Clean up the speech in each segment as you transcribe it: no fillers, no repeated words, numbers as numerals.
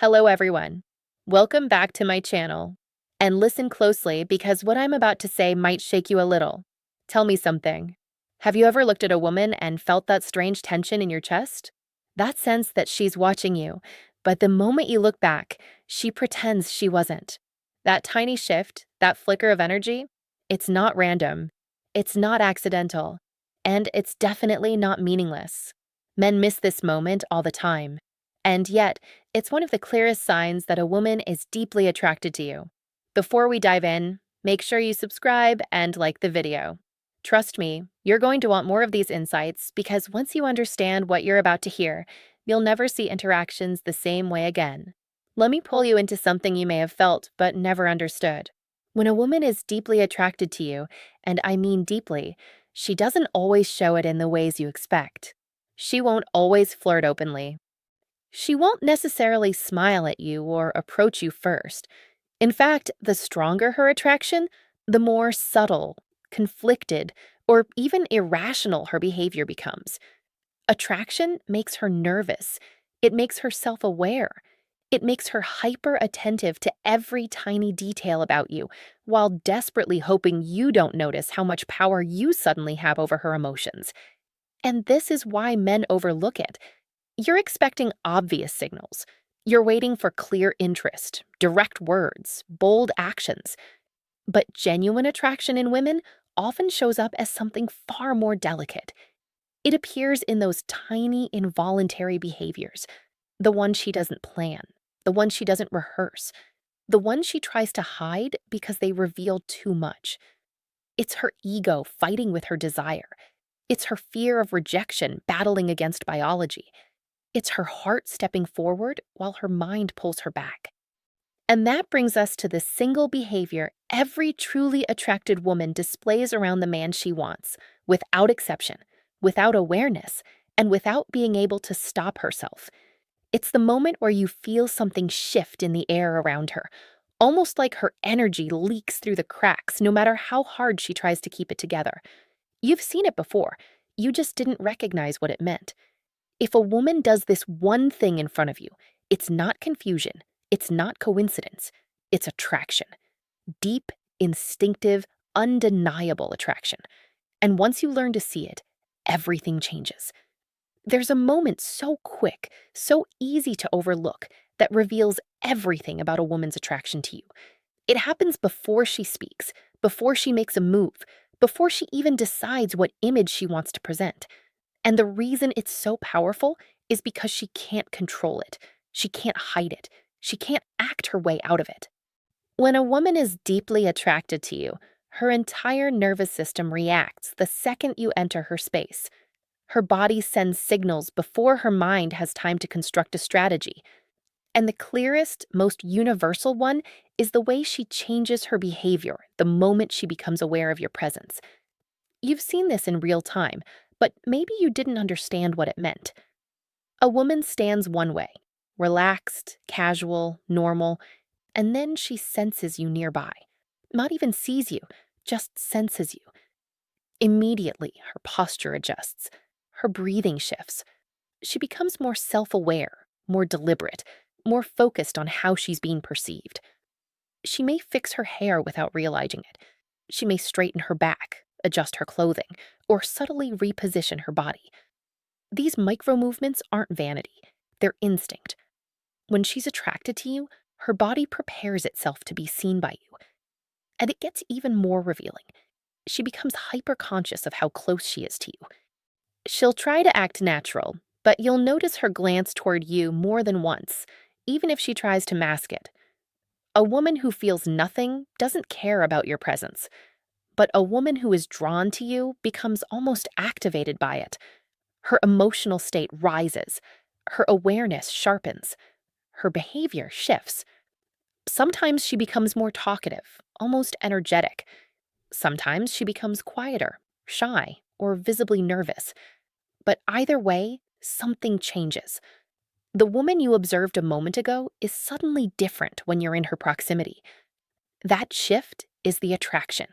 Hello, everyone. Welcome back to my channel. And listen closely because what I'm about to say might shake you a little. Tell me something. Have you ever looked at a woman and felt that strange tension in your chest? That sense that she's watching you, but the moment you look back, she pretends she wasn't. That tiny shift, that flicker of energy, it's not random. It's not accidental. And it's definitely not meaningless. Men miss this moment all the time. And yet, it's one of the clearest signs that a woman is deeply attracted to you. Before we dive in, make sure you subscribe and like the video. Trust me, you're going to want more of these insights because once you understand what you're about to hear, you'll never see interactions the same way again. Let me pull you into something you may have felt but never understood. When a woman is deeply attracted to you, and I mean deeply, she doesn't always show it in the ways you expect. She won't always flirt openly. She won't necessarily smile at you or approach you first. In fact, the stronger her attraction, the more subtle, conflicted, or even irrational her behavior becomes. Attraction makes her nervous. It makes her self aware. It makes her hyper attentive to every tiny detail about you, while desperately hoping you don't notice how much power you suddenly have over her emotions. And this is why men overlook it. You're expecting obvious signals. You're waiting for clear interest, direct words, bold actions. But genuine attraction in women often shows up as something far more delicate. It appears in those tiny, involuntary behaviors, the ones she doesn't plan, the ones she doesn't rehearse, the ones she tries to hide because they reveal too much. It's her ego fighting with her desire. It's her fear of rejection battling against biology. It's her heart stepping forward while her mind pulls her back. And that brings us to the single behavior every truly attracted woman displays around the man she wants, without exception, without awareness, and without being able to stop herself. It's the moment where you feel something shift in the air around her, almost like her energy leaks through the cracks no matter how hard she tries to keep it together. You've seen it before, you just didn't recognize what it meant. If a woman does this one thing in front of you, it's not confusion, it's not coincidence, it's attraction. Deep, instinctive, undeniable attraction. And once you learn to see it, everything changes. There's a moment so quick, so easy to overlook, that reveals everything about a woman's attraction to you. It happens before she speaks, before she makes a move, before she even decides what image she wants to present. And the reason it's so powerful is because she can't control it. She can't hide it. She can't act her way out of it. When a woman is deeply attracted to you, her entire nervous system reacts the second you enter her space. Her body sends signals before her mind has time to construct a strategy. And the clearest, most universal one is the way she changes her behavior the moment she becomes aware of your presence. You've seen this in real time, but maybe you didn't understand what it meant. A woman stands one way, relaxed, casual, normal, and then she senses you nearby. Not even sees you, just senses you. Immediately, her posture adjusts. Her breathing shifts. She becomes more self-aware, more deliberate, more focused on how she's being perceived. She may fix her hair without realizing it. She may straighten her back, adjust her clothing, or subtly reposition her body. These micro movements aren't vanity, they're instinct. When she's attracted to you, her body prepares itself to be seen by you. And it gets even more revealing. She becomes hyper-conscious of how close she is to you. She'll try to act natural, but you'll notice her glance toward you more than once, even if she tries to mask it. A woman who feels nothing doesn't care about your presence. But a woman who is drawn to you becomes almost activated by it. Her emotional state rises. Her awareness sharpens. Her behavior shifts. Sometimes she becomes more talkative, almost energetic. Sometimes she becomes quieter, shy, or visibly nervous. But either way, something changes. The woman you observed a moment ago is suddenly different when you're in her proximity. That shift is the attraction.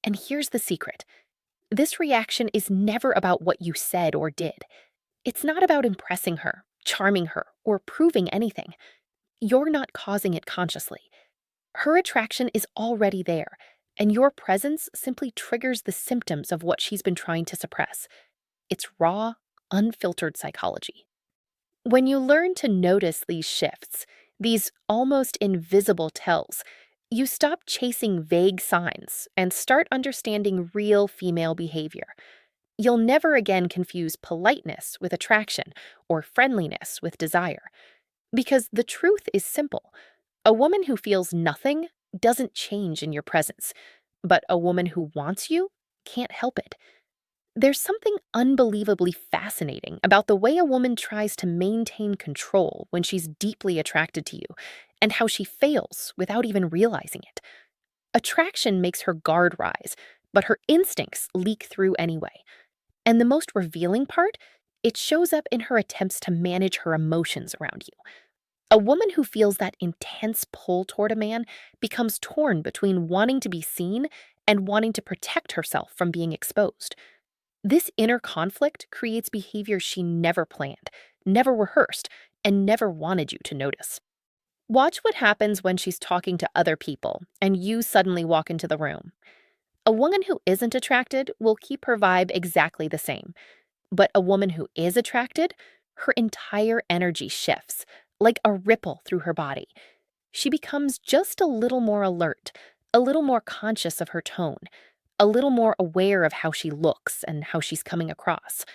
And here's the secret. This reaction is never about what you said or did. It's not about impressing her, charming her, or proving anything. You're not causing it consciously. Her attraction is already there, and your presence simply triggers the symptoms of what she's been trying to suppress. It's raw, unfiltered psychology. When you learn to notice these shifts, these almost invisible tells, you stop chasing vague signs and start understanding real female behavior. You'll never again confuse politeness with attraction or friendliness with desire. Because the truth is simple: a woman who feels nothing doesn't change in your presence, but a woman who wants you can't help it. There's something unbelievably fascinating about the way a woman tries to maintain control when she's deeply attracted to you, and how she fails without even realizing it. Attraction makes her guard rise, but her instincts leak through anyway. And the most revealing part, it shows up in her attempts to manage her emotions around you. A woman who feels that intense pull toward a man becomes torn between wanting to be seen and wanting to protect herself from being exposed. This inner conflict creates behavior she never planned, never rehearsed, and never wanted you to notice. Watch what happens when she's talking to other people and you suddenly walk into the room. A woman who isn't attracted will keep her vibe exactly the same, but a woman who is attracted, her entire energy shifts, like a ripple through her body. She becomes just a little more alert, a little more conscious of her tone, a little more aware of how she looks and how she's coming across.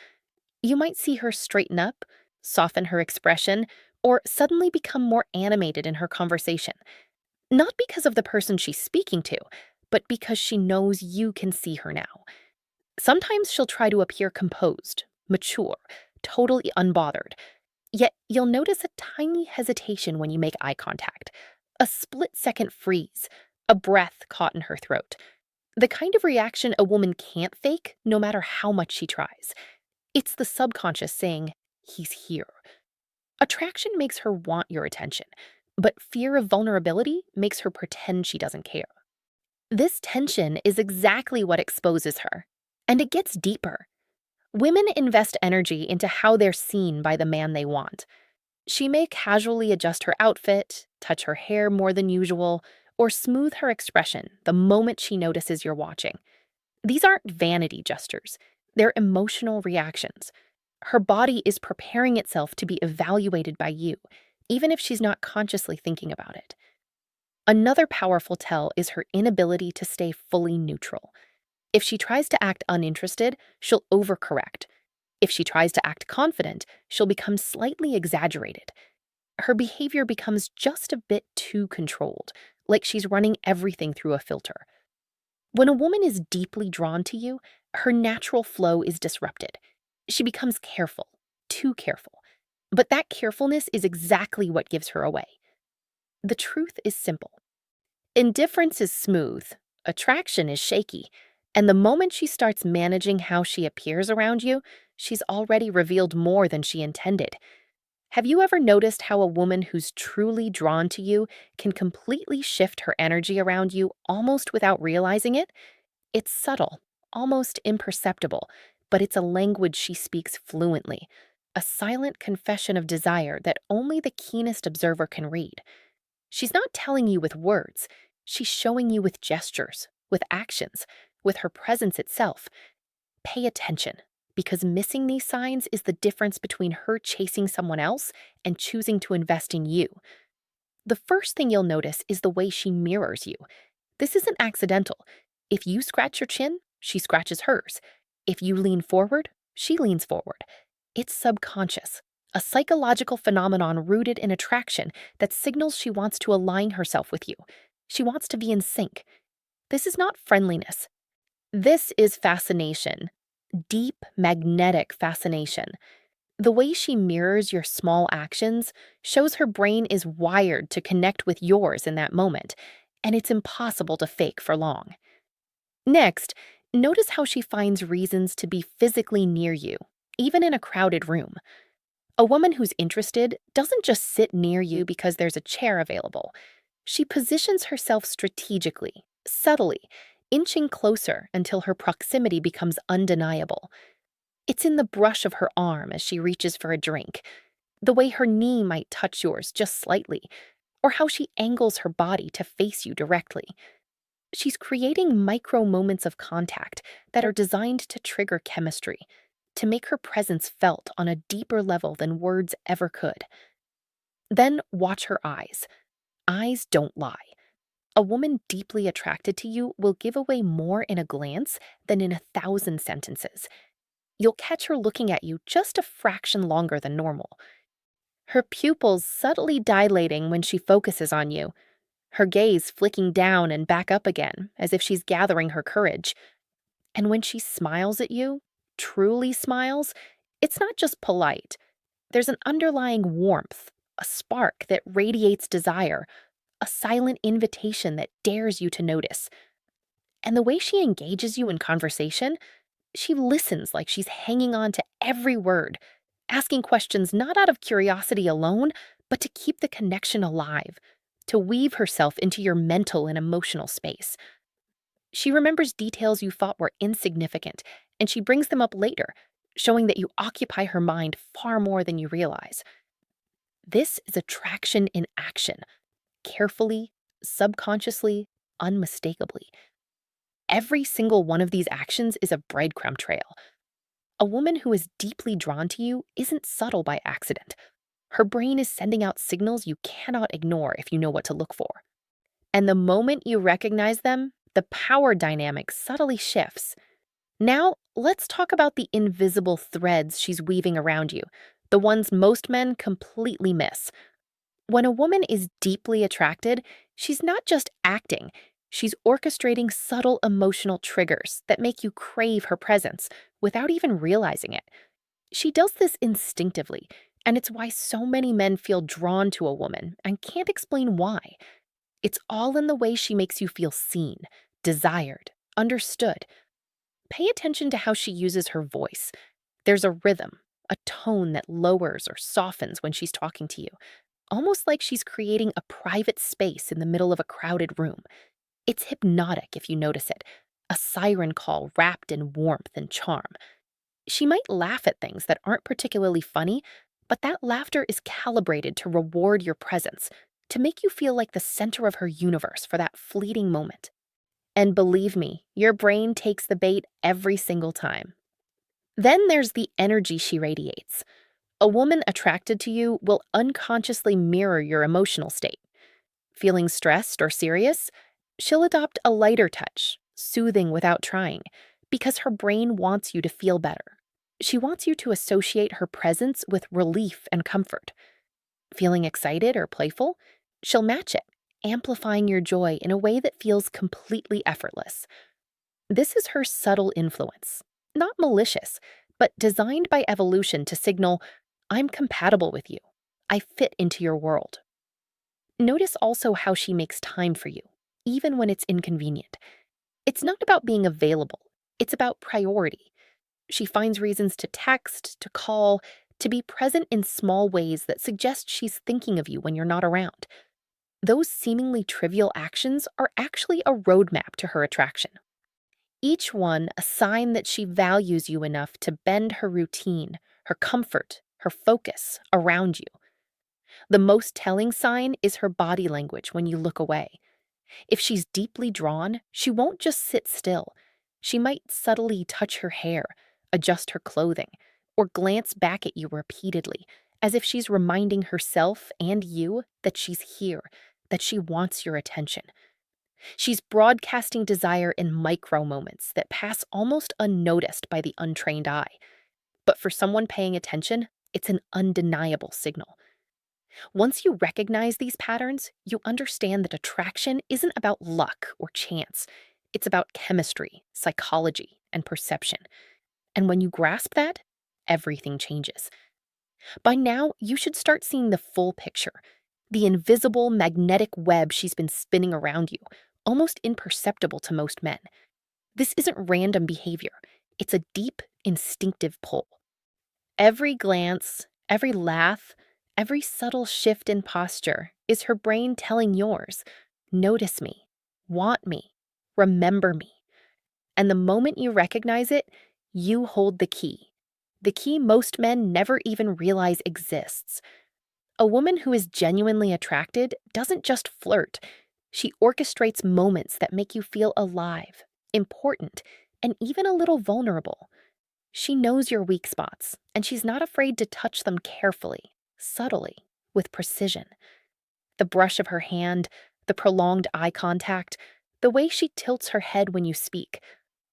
You might see her straighten up, soften her expression, or suddenly become more animated in her conversation. Not because of the person she's speaking to, but because she knows you can see her now. Sometimes she'll try to appear composed, mature, totally unbothered. Yet you'll notice a tiny hesitation when you make eye contact, a split-second freeze, a breath caught in her throat. The kind of reaction a woman can't fake, no matter how much she tries. It's the subconscious saying, "He's here." Attraction makes her want your attention, but fear of vulnerability makes her pretend she doesn't care. This tension is exactly what exposes her. And it gets deeper. Women invest energy into how they're seen by the man they want. She may casually adjust her outfit, touch her hair more than usual, or smooth her expression the moment she notices you're watching. These aren't vanity gestures, they're emotional reactions. Her body is preparing itself to be evaluated by you, even if she's not consciously thinking about it. Another powerful tell is her inability to stay fully neutral. If she tries to act uninterested, she'll overcorrect. If she tries to act confident, she'll become slightly exaggerated. Her behavior becomes just a bit too controlled, like she's running everything through a filter. When a woman is deeply drawn to you, her natural flow is disrupted. She becomes careful, too careful. But that carefulness is exactly what gives her away. The truth is simple. Indifference is smooth, attraction is shaky, and the moment she starts managing how she appears around you, she's already revealed more than she intended. Have you ever noticed how a woman who's truly drawn to you can completely shift her energy around you almost without realizing it? It's subtle, almost imperceptible, but it's a language she speaks fluently, a silent confession of desire that only the keenest observer can read. She's not telling you with words, she's showing you with gestures, with actions, with her presence itself. Pay attention, because missing these signs is the difference between her chasing someone else and choosing to invest in you. The first thing you'll notice is the way she mirrors you. This isn't accidental. If you scratch your chin, she scratches hers. If you lean forward, she leans forward. It's subconscious, a psychological phenomenon rooted in attraction that signals she wants to align herself with you. She wants to be in sync. This is not friendliness. This is fascination. Deep, magnetic fascination. The way she mirrors your small actions shows her brain is wired to connect with yours in that moment, and it's impossible to fake for long. Next, notice how she finds reasons to be physically near you, even in a crowded room. A woman who's interested doesn't just sit near you because there's a chair available. She positions herself strategically, subtly, inching closer until her proximity becomes undeniable. It's in the brush of her arm as she reaches for a drink, The way her knee might touch yours just slightly, or how she angles her body to face you directly. She's creating micro moments of contact that are designed to trigger chemistry, to make her presence felt on a deeper level than words ever could. Then watch her eyes. Eyes don't lie. A woman deeply attracted to you will give away more in a glance than in 1,000 sentences. You'll catch her looking at you just a fraction longer than normal. Her pupils subtly dilating when she focuses on you, her gaze flicking down and back up again, as if she's gathering her courage. And when she smiles at you, truly smiles, it's not just polite. There's an underlying warmth, a spark that radiates desire, a silent invitation that dares you to notice. And the way she engages you in conversation, she listens like she's hanging on to every word, asking questions not out of curiosity alone, but to keep the connection alive, to weave herself into your mental and emotional space. She remembers details you thought were insignificant, and she brings them up later, showing that you occupy her mind far more than you realize. This is attraction in action, carefully, subconsciously, unmistakably. Every single one of these actions is a breadcrumb trail. A woman who is deeply drawn to you isn't subtle by accident. Her brain is sending out signals you cannot ignore if you know what to look for. And the moment you recognize them, the power dynamic subtly shifts. Now, let's talk about the invisible threads she's weaving around you, the ones most men completely miss. When a woman is deeply attracted, she's not just acting, she's orchestrating subtle emotional triggers that make you crave her presence without even realizing it. She does this instinctively, and it's why so many men feel drawn to a woman and can't explain why. It's all in the way she makes you feel seen, desired, understood. Pay attention to how she uses her voice. There's a rhythm, a tone that lowers or softens when she's talking to you, almost like she's creating a private space in the middle of a crowded room. It's hypnotic if you notice it, a siren call wrapped in warmth and charm. She might laugh at things that aren't particularly funny, but that laughter is calibrated to reward your presence, to make you feel like the center of her universe for that fleeting moment. And believe me, your brain takes the bait every single time. Then there's the energy she radiates. A woman attracted to you will unconsciously mirror your emotional state. Feeling stressed or serious? She'll adopt a lighter touch, soothing without trying, because her brain wants you to feel better. She wants you to associate her presence with relief and comfort. Feeling excited or playful? She'll match it, amplifying your joy in a way that feels completely effortless. This is her subtle influence, not malicious, but designed by evolution to signal, I'm compatible with you. I fit into your world. Notice also how she makes time for you, even when it's inconvenient. It's not about being available, it's about priority. She finds reasons to text, to call, to be present in small ways that suggest she's thinking of you when you're not around. Those seemingly trivial actions are actually a roadmap to her attraction. Each one a sign that she values you enough to bend her routine, her comfort, her focus around you. The most telling sign is her body language when you look away. If she's deeply drawn, she won't just sit still. She might subtly touch her hair, adjust her clothing, or glance back at you repeatedly, as if she's reminding herself and you that she's here, that she wants your attention. She's broadcasting desire in micro moments that pass almost unnoticed by the untrained eye. But for someone paying attention, it's an undeniable signal. Once you recognize these patterns, you understand that attraction isn't about luck or chance. It's about chemistry, psychology, and perception. And when you grasp that, everything changes. By now, you should start seeing the full picture, the invisible magnetic web she's been spinning around you, almost imperceptible to most men. This isn't random behavior. It's a deep, instinctive pull. Every glance, every laugh, every subtle shift in posture is her brain telling yours, notice me, want me, remember me. And the moment you recognize it, you hold the key. the key most men never even realize exists. A woman who is genuinely attracted doesn't just flirt, she orchestrates moments that make you feel alive, important, and even a little vulnerable. She knows your weak spots, and she's not afraid to touch them carefully, subtly, with precision. The brush of her hand, the prolonged eye contact, the way she tilts her head when you speak,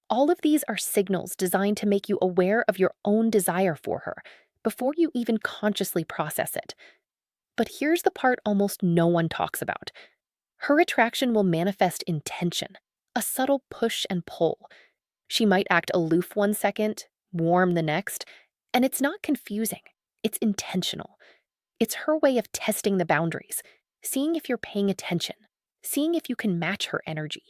all of these are signals designed to make you aware of your own desire for her before you even consciously process it. But here's the part almost no one talks about. Her attraction will manifest in tension, a subtle push and pull. She might act aloof one second, warm the next, and it's not confusing. It's intentional. It's her way of testing the boundaries, seeing if you're paying attention, seeing if you can match her energy.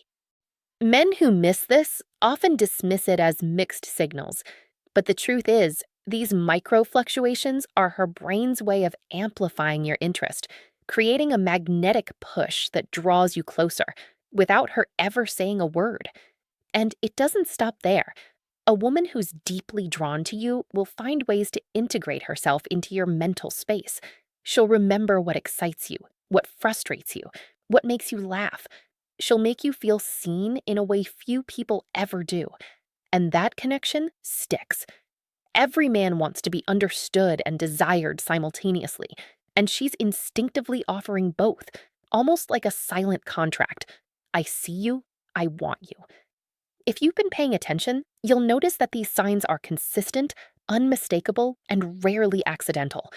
Men who miss this often dismiss it as mixed signals, but the truth is, these micro fluctuations are her brain's way of amplifying your interest, creating a magnetic push that draws you closer without her ever saying a word. And it doesn't stop there. A woman who's deeply drawn to you will find ways to integrate herself into your mental space. She'll remember what excites you, what frustrates you, what makes you laugh. She'll make you feel seen in a way few people ever do. And that connection sticks. Every man wants to be understood and desired simultaneously, and she's instinctively offering both, almost like a silent contract. I see you, I want you. If you've been paying attention, you'll notice that these signs are consistent, unmistakable, and rarely accidental.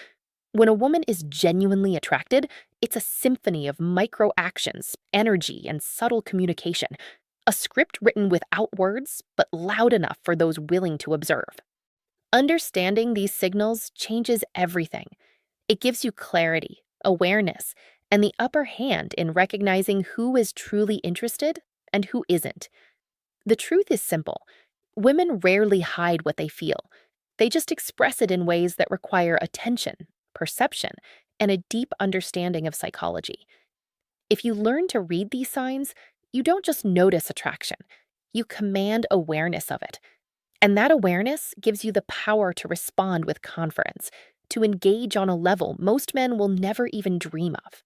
When a woman is genuinely attracted, it's a symphony of micro actions, energy, and subtle communication. A script written without words, but loud enough for those willing to observe. Understanding these signals changes everything. It gives you clarity, awareness, and the upper hand in recognizing who is truly interested and who isn't. The truth is simple. Women rarely hide what they feel. They just express it in ways that require attention, perception, and a deep understanding of psychology. If you learn to read these signs, you don't just notice attraction, you command awareness of it. And that awareness gives you the power to respond with confidence, to engage on a level most men will never even dream of.